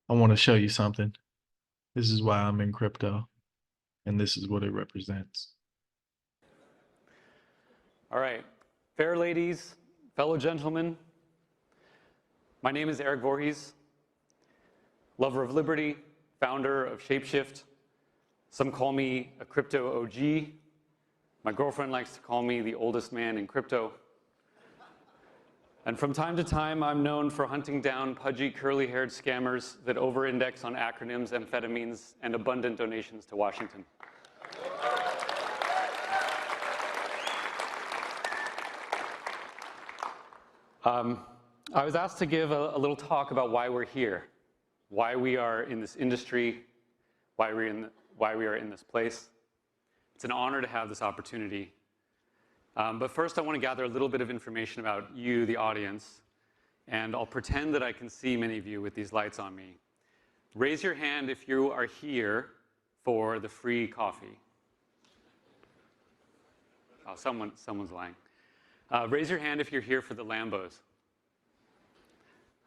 I want to show you something. This is why I'm in crypto, and this is what it represents. All right, fair ladies, fellow gentlemen, my name is Erik Voorhees, lover of liberty, founder of Shapeshift. Some call me a crypto OG. My girlfriend likes to call me the oldest man in crypto. And from time to time, I'm known for hunting down pudgy, curly-haired scammers that over-index on acronyms, amphetamines, and abundant donations to Washington. I was asked to give a little talk about why we're here, why we are in this industry, why we are in this place. It's an honor to have this opportunity. But first, I want to gather a little bit of information about you, the audience, and I'll pretend that I can see many of you with these lights on me. Raise your hand if you are here for the free coffee. Oh, someone's lying. Raise your hand if you're here for the Lambos.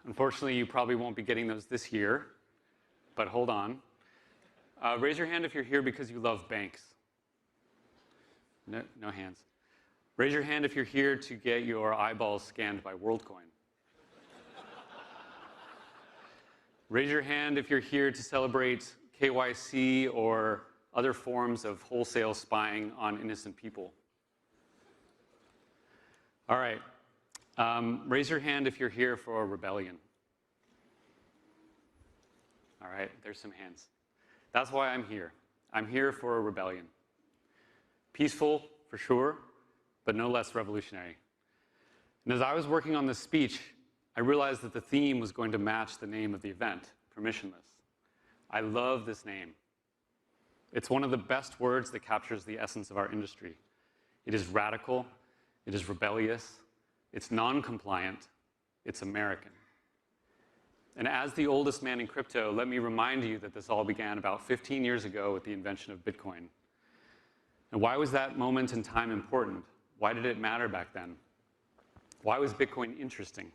Unfortunately, you probably won't be getting those this year, but hold on. Raise your hand if you're here because you love banks. No hands. Raise your hand if you're here to get your eyeballs scanned by WorldCoin. Raise your hand if you're here to celebrate KYC or other forms of wholesale spying on innocent people. All right. Raise your hand if you're here for a rebellion. All right, there's some hands. That's why I'm here. I'm here for a rebellion. Peaceful, for sure, but no less revolutionary. And as I was working on this speech, I realized that the theme was going to match the name of the event, Permissionless. I love this name. It's one of the best words that captures the essence of our industry. It is radical, it is rebellious, it's non-compliant, it's American. And as the oldest man in crypto, let me remind you that this all began about 15 years ago with the invention of Bitcoin. And why was that moment in time important? Why did it matter back then? Why was Bitcoin interesting?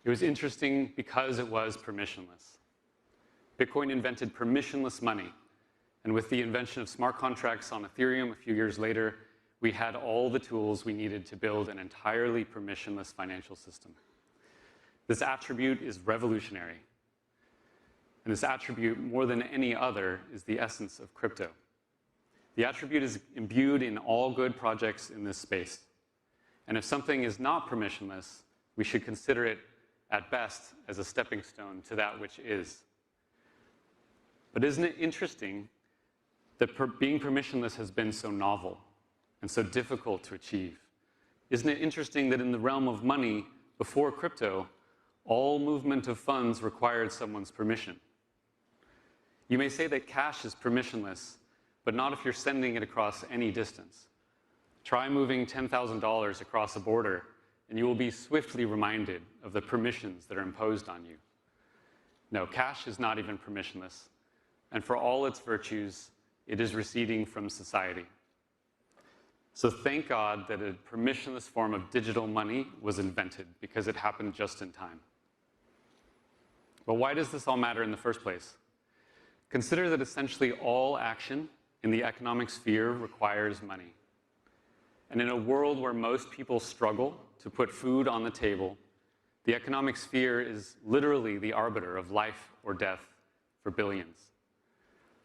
It was interesting because it was permissionless. Bitcoin invented permissionless money. And with the invention of smart contracts on Ethereum a few years later, we had all the tools we needed to build an entirely permissionless financial system. This attribute is revolutionary. And this attribute, more than any other, is the essence of crypto. The attribute is imbued in all good projects in this space. And if something is not permissionless, we should consider it, at best, as a stepping stone to that which is. But isn't it interesting that being permissionless has been so novel and so difficult to achieve? Isn't it interesting that in the realm of money, before crypto, all movement of funds required someone's permission? You may say that cash is permissionless, but not if you're sending it across any distance. Try moving $10,000 across a border, and you will be swiftly reminded of the permissions that are imposed on you. No, cash is not even permissionless, and for all its virtues, it is receding from society. So thank God that a permissionless form of digital money was invented, because it happened just in time. But why does this all matter in the first place? Consider that essentially all action in the economic sphere requires money. And in a world where most people struggle to put food on the table, the economic sphere is literally the arbiter of life or death for billions.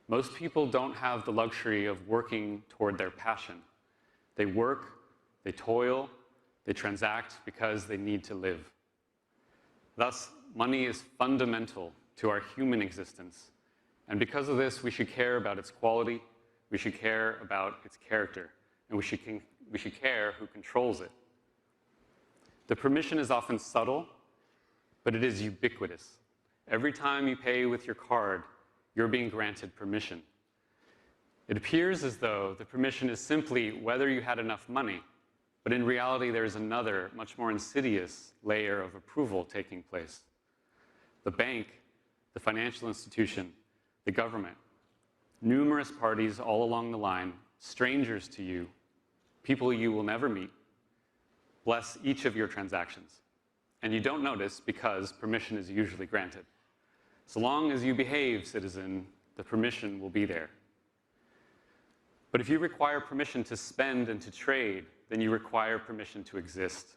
Most people don't have the luxury of working toward their passion. They work, they toil, they transact because they need to live. Thus, money is fundamental to our human existence. And because of this, we should care about its quality, we should care about its character, and we should care who controls it. The permission is often subtle, but it is ubiquitous. Every time you pay with your card, you're being granted permission. It appears as though the permission is simply whether you had enough money, but in reality, there is another, much more insidious layer of approval taking place. The bank, the financial institution, the government, numerous parties all along the line, strangers to you, people you will never meet, bless each of your transactions. And you don't notice because permission is usually granted. So long as you behave, citizen, the permission will be there. But if you require permission to spend and to trade, then you require permission to exist.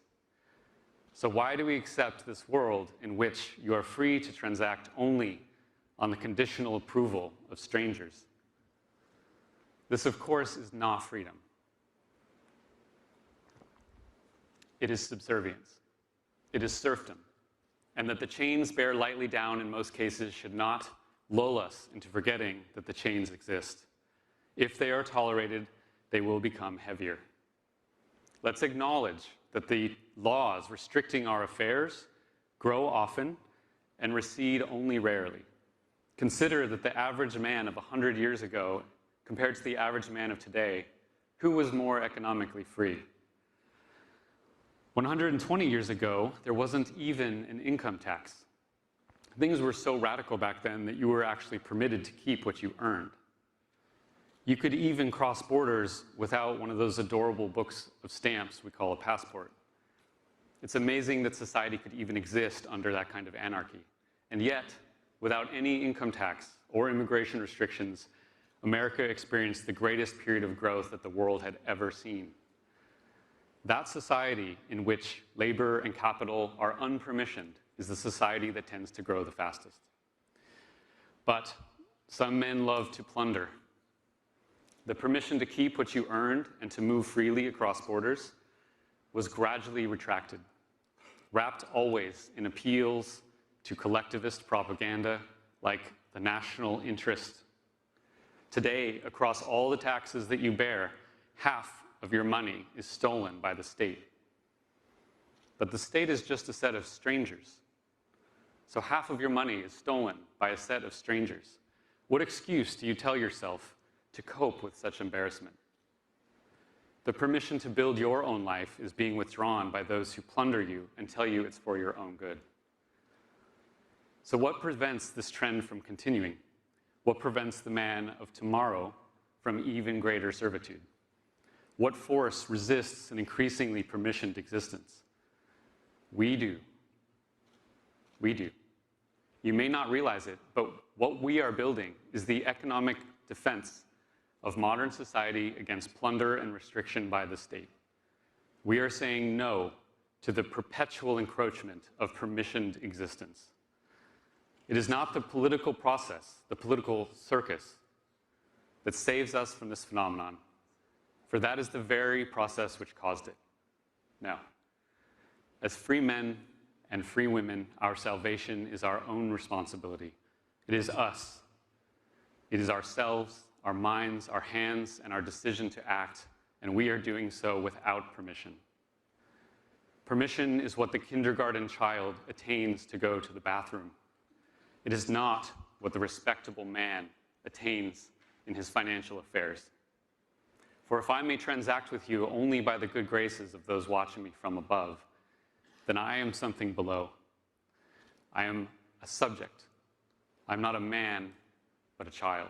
So why do we accept this world in which you are free to transact only on the conditional approval of strangers? This, of course, is not freedom. It is subservience. It is serfdom. And that the chains bear lightly down in most cases should not lull us into forgetting that the chains exist. If they are tolerated, they will become heavier. Let's acknowledge that the laws restricting our affairs grow often and recede only rarely. Consider that the average man of 100 years ago, compared to the average man of today, who was more economically free? 120 years ago, there wasn't even an income tax. Things were so radical back then that you were actually permitted to keep what you earned. You could even cross borders without one of those adorable books of stamps we call a passport. It's amazing that society could even exist under that kind of anarchy. And yet, without any income tax or immigration restrictions, America experienced the greatest period of growth that the world had ever seen. That society in which labor and capital are unpermissioned is the society that tends to grow the fastest. But some men love to plunder. The permission to keep what you earned and to move freely across borders was gradually retracted, wrapped always in appeals to collectivist propaganda like the national interest. Today, across all the taxes that you bear, half of your money is stolen by the state. But the state is just a set of strangers. So half of your money is stolen by a set of strangers. What excuse do you tell yourself to cope with such embarrassment? The permission to build your own life is being withdrawn by those who plunder you and tell you it's for your own good. So what prevents this trend from continuing? What prevents the man of tomorrow from even greater servitude? What force resists an increasingly permissioned existence? We do. We do. You may not realize it, but what we are building is the economic defense of modern society against plunder and restriction by the state. We are saying no to the perpetual encroachment of permissioned existence. It is not the political process, the political circus, that saves us from this phenomenon, for that is the very process which caused it. No. As free men and free women, our salvation is our own responsibility. It is us. It is ourselves, our minds, our hands, and our decision to act, and we are doing so without permission. Permission is what the kindergarten child attains to go to the bathroom. It is not what the respectable man attains in his financial affairs. For if I may transact with you only by the good graces of those watching me from above, then I am something below. I am a subject. I'm not a man, but a child.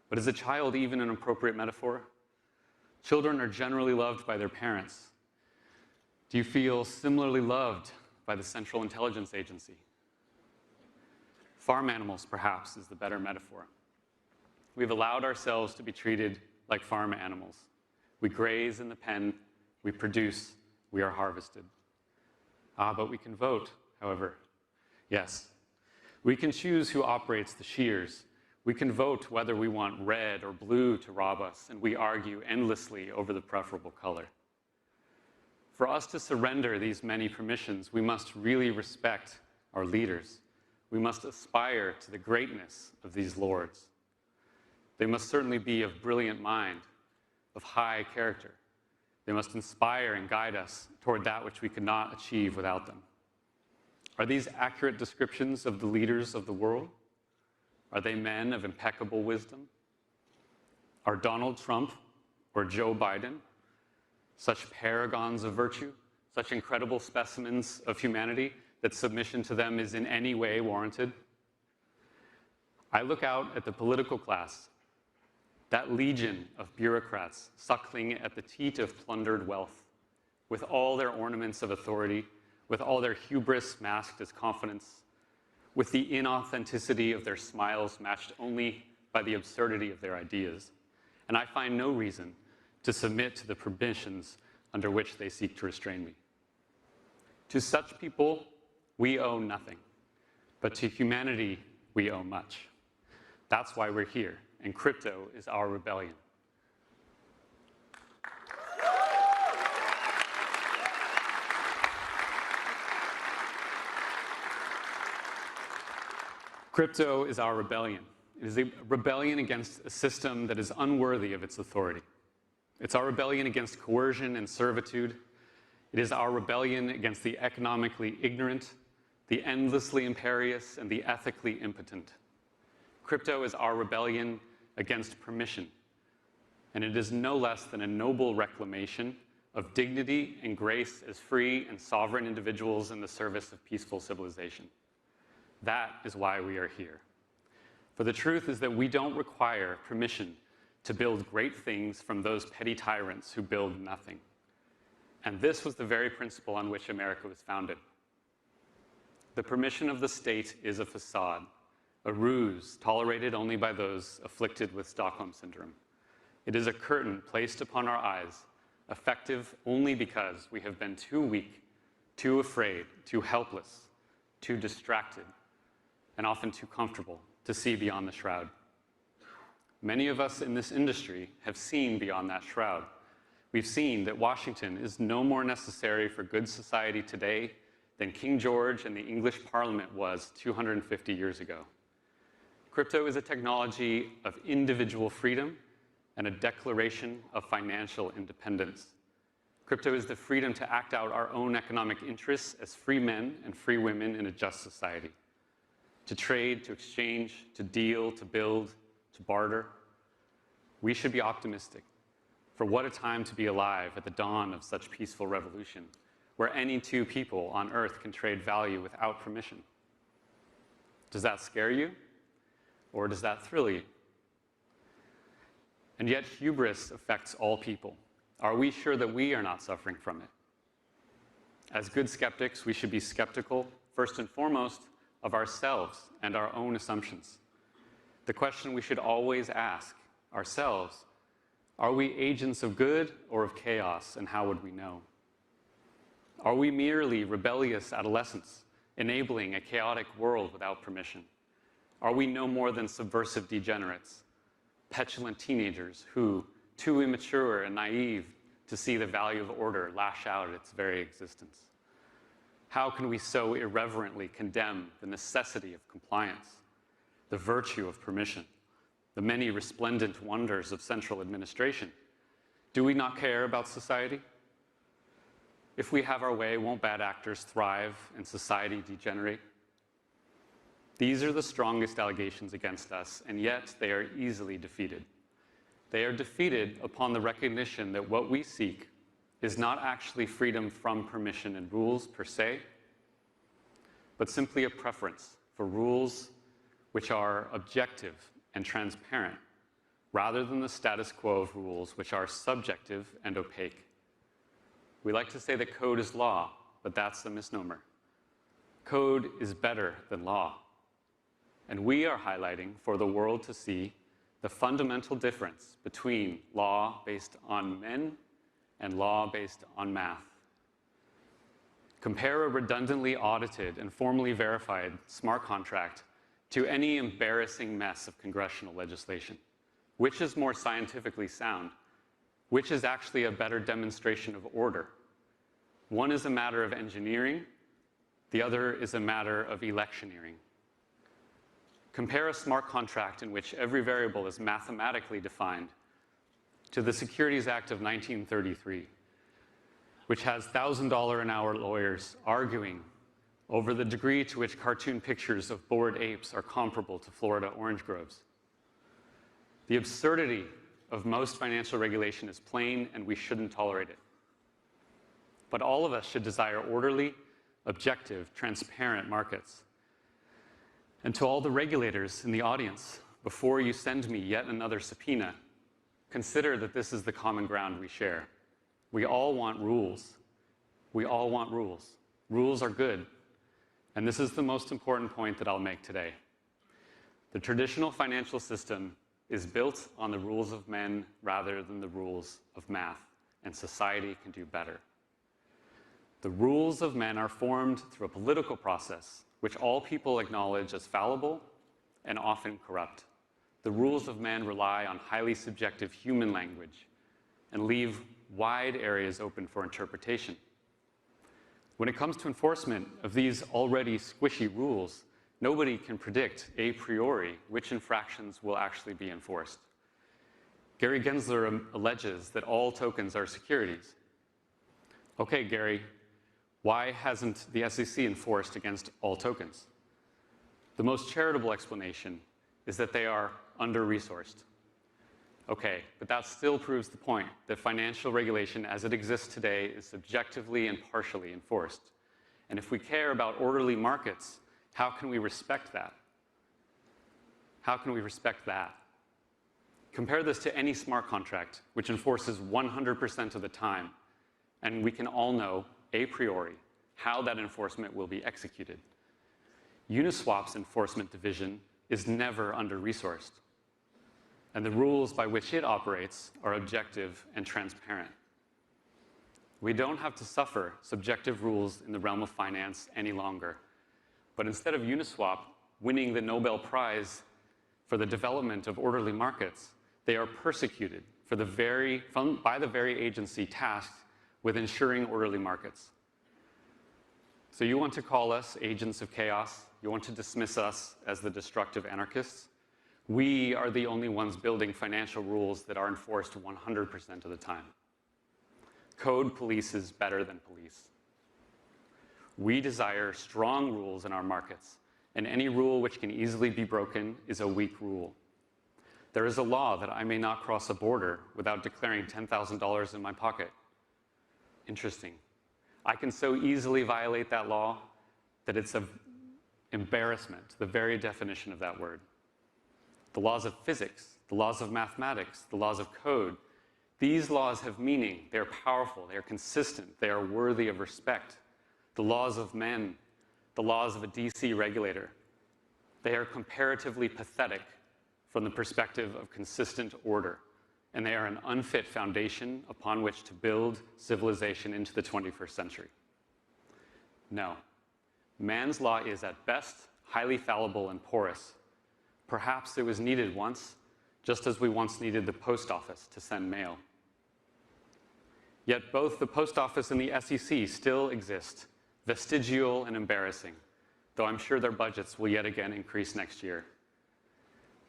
But is a child even an appropriate metaphor? Children are generally loved by their parents. Do you feel similarly loved by the Central Intelligence Agency? Farm animals, perhaps, is the better metaphor. We've allowed ourselves to be treated like farm animals. We graze in the pen, we produce, we are harvested. But we can vote, however. Yes, we can choose who operates the shears. We can vote whether we want red or blue to rob us, and we argue endlessly over the preferable color. For us to surrender these many permissions, we must really respect our leaders. We must aspire to the greatness of these lords. They must certainly be of brilliant mind, of high character. They must inspire and guide us toward that which we could not achieve without them. Are these accurate descriptions of the leaders of the world? Are they men of impeccable wisdom? Are Donald Trump or Joe Biden such paragons of virtue, such incredible specimens of humanity that submission to them is in any way warranted? I look out at the political class, that legion of bureaucrats suckling at the teat of plundered wealth, with all their ornaments of authority, with all their hubris masked as confidence, with the inauthenticity of their smiles matched only by the absurdity of their ideas, and I find no reason to submit to the permissions under which they seek to restrain me. To such people, we owe nothing, but to humanity, we owe much. That's why we're here, and crypto is our rebellion. Crypto is our rebellion. It is a rebellion against a system that is unworthy of its authority. It's our rebellion against coercion and servitude. It is our rebellion against the economically ignorant, the endlessly imperious, and the ethically impotent. Crypto is our rebellion against permission, and it is no less than a noble reclamation of dignity and grace as free and sovereign individuals in the service of peaceful civilization. That is why we are here. For the truth is that we don't require permission to build great things from those petty tyrants who build nothing. And this was the very principle on which America was founded. The permission of the state is a facade, a ruse tolerated only by those afflicted with Stockholm Syndrome. It is a curtain placed upon our eyes, effective only because we have been too weak, too afraid, too helpless, too distracted, and often too comfortable to see beyond the shroud. Many of us in this industry have seen beyond that shroud. We've seen that Washington is no more necessary for good society today than King George and the English Parliament was 250 years ago. Crypto is a technology of individual freedom and a declaration of financial independence. Crypto is the freedom to act out our own economic interests as free men and free women in a just society. To trade, to exchange, to deal, to build, to barter. We should be optimistic. For what a time to be alive at the dawn of such peaceful revolution, where any two people on earth can trade value without permission. Does that scare you? Or does that thrill you? And yet hubris affects all people. Are we sure that we are not suffering from it? As good skeptics, we should be skeptical, first and foremost, of ourselves and our own assumptions. The question we should always ask ourselves, are we agents of good or of chaos, and how would we know? Are we merely rebellious adolescents, enabling a chaotic world without permission? Are we no more than subversive degenerates, petulant teenagers who, too immature and naive to see the value of order, lash out at its very existence? How can we so irreverently condemn the necessity of compliance, the virtue of permission, the many resplendent wonders of central administration? Do we not care about society? If we have our way, won't bad actors thrive and society degenerate? These are the strongest allegations against us, and yet they are easily defeated. They are defeated upon the recognition that what we seek is not actually freedom from permission and rules per se, but simply a preference for rules which are objective and transparent, rather than the status quo of rules which are subjective and opaque. We like to say that code is law, but that's a misnomer. Code is better than law. And we are highlighting for the world to see the fundamental difference between law based on men and law based on math. Compare a redundantly audited and formally verified smart contract to any embarrassing mess of congressional legislation. Which is more scientifically sound? Which is actually a better demonstration of order? One is a matter of engineering, the other is a matter of electioneering. Compare a smart contract in which every variable is mathematically defined to the Securities Act of 1933, which has $1,000 an hour lawyers arguing over the degree to which cartoon pictures of bored apes are comparable to Florida orange groves. The absurdity of most financial regulation is plain, and we shouldn't tolerate it. But all of us should desire orderly, objective, transparent markets. And to all the regulators in the audience, before you send me yet another subpoena, consider that this is the common ground we share. We all want rules. We all want rules. Rules are good. And this is the most important point that I'll make today. The traditional financial system is built on the rules of men rather than the rules of math, and society can do better. The rules of men are formed through a political process, which all people acknowledge as fallible and often corrupt. The rules of men rely on highly subjective human language and leave wide areas open for interpretation. When it comes to enforcement of these already squishy rules, nobody can predict a priori which infractions will actually be enforced. Gary Gensler alleges that all tokens are securities. Okay, Gary, why hasn't the SEC enforced against all tokens? The most charitable explanation is that they are under-resourced. Okay, but that still proves the point that financial regulation as it exists today is subjectively and partially enforced. And if we care about orderly markets, how can we respect that? How can we respect that? Compare this to any smart contract, which enforces 100% of the time, and we can all know, a priori, how that enforcement will be executed. Uniswap's enforcement division is never under-resourced, and the rules by which it operates are objective and transparent. We don't have to suffer subjective rules in the realm of finance any longer. But instead of Uniswap winning the Nobel Prize for the development of orderly markets, they are persecuted by the very agency tasked with ensuring orderly markets. So you want to call us agents of chaos? You want to dismiss us as the destructive anarchists? We are the only ones building financial rules that are enforced 100% of the time. Code polices better than police. We desire strong rules in our markets, and any rule which can easily be broken is a weak rule. There is a law that I may not cross a border without declaring $10,000 in my pocket. Interesting. I can so easily violate that law that it's an embarrassment, the very definition of that word. The laws of physics, the laws of mathematics, the laws of code, these laws have meaning. They are powerful. They are consistent. They are worthy of respect. The laws of men, the laws of a DC regulator, they are comparatively pathetic from the perspective of consistent order, and they are an unfit foundation upon which to build civilization into the 21st century. No. Man's law is, at best, highly fallible and porous. Perhaps it was needed once, just as we once needed the post office to send mail. Yet both the post office and the SEC still exist, vestigial and embarrassing, though I'm sure their budgets will yet again increase next year.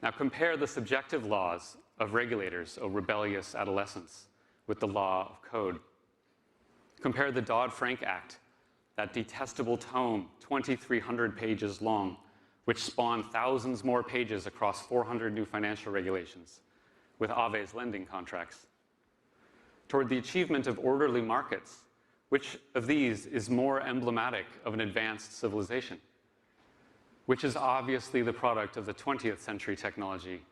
Now compare the subjective laws of regulators, O rebellious adolescents, with the law of code. Compare the Dodd-Frank Act, that detestable tome, 2,300 pages long, which spawned thousands more pages across 400 new financial regulations, with Ave's lending contracts. Toward the achievement of orderly markets, which of these is more emblematic of an advanced civilization? Which is obviously the product of the 20th century technology,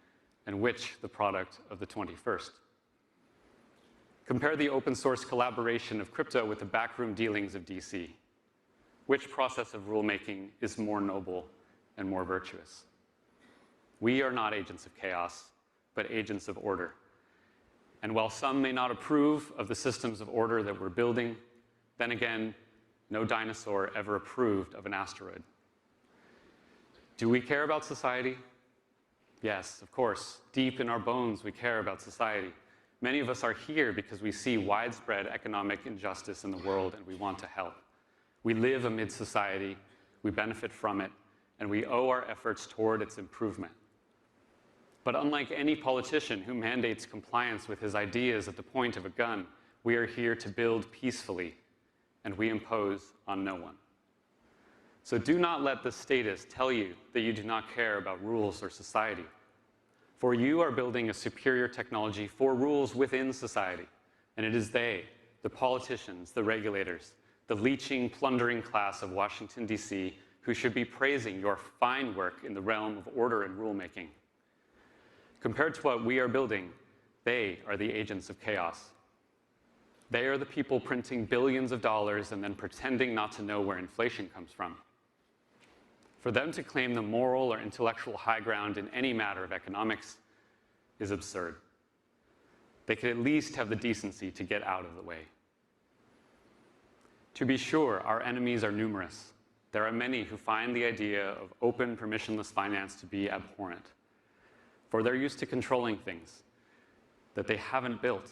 and which the product of the 21st? Compare the open source collaboration of crypto with the backroom dealings of DC. Which process of rulemaking is more noble and more virtuous? We are not agents of chaos, but agents of order. And while some may not approve of the systems of order that we're building, then again, no dinosaur ever approved of an asteroid. Do we care about society? Yes, of course. Deep in our bones, we care about society. Many of us are here because we see widespread economic injustice in the world and we want to help. We live amid society, we benefit from it, and we owe our efforts toward its improvement. But unlike any politician who mandates compliance with his ideas at the point of a gun, we are here to build peacefully, and we impose on no one. So do not let the status tell you that you do not care about rules or society. For you are building a superior technology for rules within society, and it is they, the politicians, the regulators, the leeching, plundering class of Washington, D.C., who should be praising your fine work in the realm of order and rulemaking. Compared to what we are building, they are the agents of chaos. They are the people printing billions of dollars and then pretending not to know where inflation comes from. For them to claim the moral or intellectual high ground in any matter of economics is absurd. They could at least have the decency to get out of the way. To be sure, our enemies are numerous. There are many who find the idea of open, permissionless finance to be abhorrent, for they're used to controlling things that they haven't built,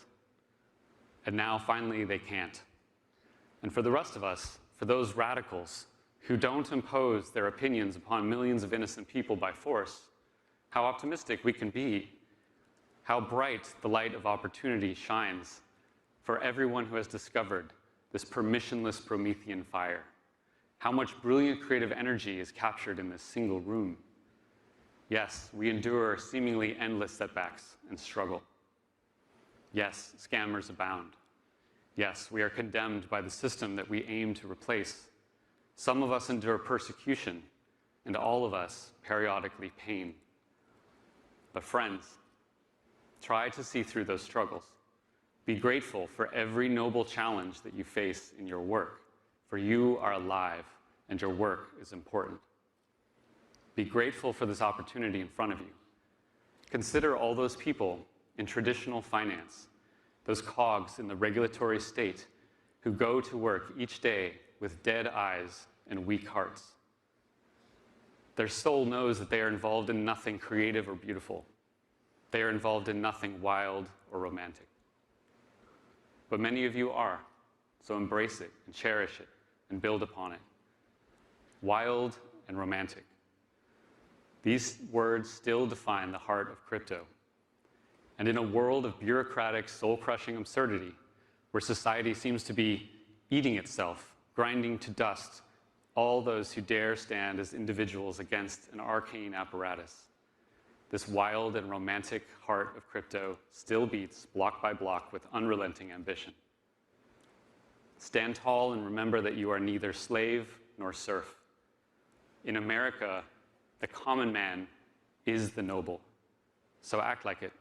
and now finally they can't. And for the rest of us, for those radicals who don't impose their opinions upon millions of innocent people by force, how optimistic we can be, how bright the light of opportunity shines for everyone who has discovered this permissionless Promethean fire. How much brilliant creative energy is captured in this single room. Yes, we endure seemingly endless setbacks and struggle. Yes, scammers abound. Yes, we are condemned by the system that we aim to replace. Some of us endure persecution, and all of us periodically pain. But friends, try to see through those struggles. Be grateful for every noble challenge that you face in your work, for you are alive and your work is important. Be grateful for this opportunity in front of you. Consider all those people in traditional finance, those cogs in the regulatory state who go to work each day with dead eyes and weak hearts. Their soul knows that they are involved in nothing creative or beautiful. They are involved in nothing wild or romantic. But many of you are, so embrace it and cherish it and build upon it. Wild and romantic. These words still define the heart of crypto. And in a world of bureaucratic, soul-crushing absurdity, where society seems to be eating itself, grinding to dust all those who dare stand as individuals against an arcane apparatus, this wild and romantic heart of crypto still beats block by block with unrelenting ambition. Stand tall and remember that you are neither slave nor serf. In America, the common man is the noble. So act like it.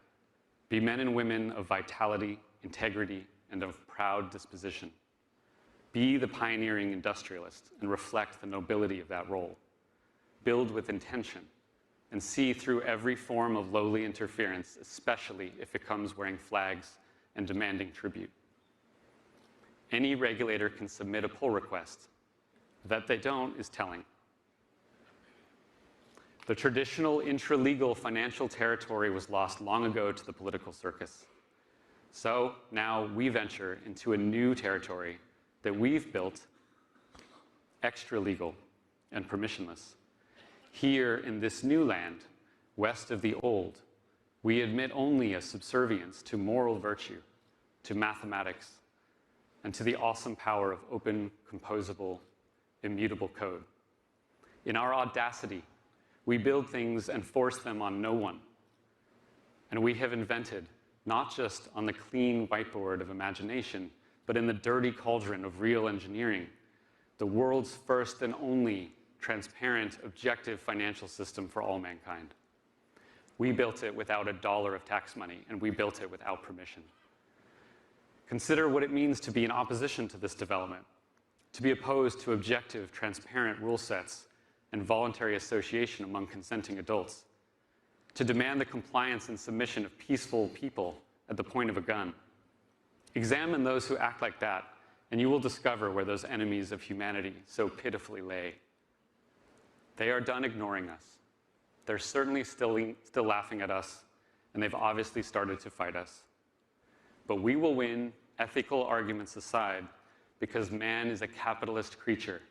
Be men and women of vitality, integrity, and of proud disposition. Be the pioneering industrialist and reflect the nobility of that role. Build with intention and see through every form of lowly interference, especially if it comes wearing flags and demanding tribute. Any regulator can submit a pull request. That they don't is telling. The traditional intra-legal financial territory was lost long ago to the political circus. So now we venture into a new territory that we've built, extra-legal and permissionless. Here in this new land, west of the old, we admit only a subservience to moral virtue, to mathematics, and to the awesome power of open, composable, immutable code. In our audacity, we build things and force them on no one. And we have invented, not just on the clean whiteboard of imagination, but in the dirty cauldron of real engineering, the world's first and only transparent, objective financial system for all mankind. We built it without $1 of tax money, and we built it without permission. Consider what it means to be in opposition to this development, to be opposed to objective, transparent rule sets and voluntary association among consenting adults, to demand the compliance and submission of peaceful people at the point of a gun. Examine those who act like that, and you will discover where those enemies of humanity so pitifully lay. They are done ignoring us. They're certainly still laughing at us, and they've obviously started to fight us. But we will win, ethical arguments aside, because man is a capitalist creature,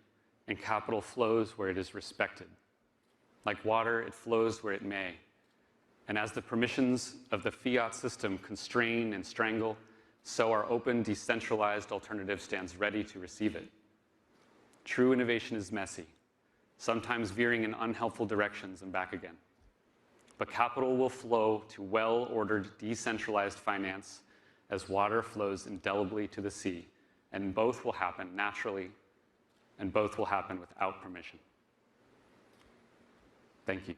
and capital flows where it is respected. Like water, it flows where it may. And as the permissions of the fiat system constrain and strangle, so our open, decentralized alternative stands ready to receive it. True innovation is messy, sometimes veering in unhelpful directions and back again. But capital will flow to well-ordered, decentralized finance as water flows indelibly to the sea, and both will happen naturally, and both will happen without permission. Thank you.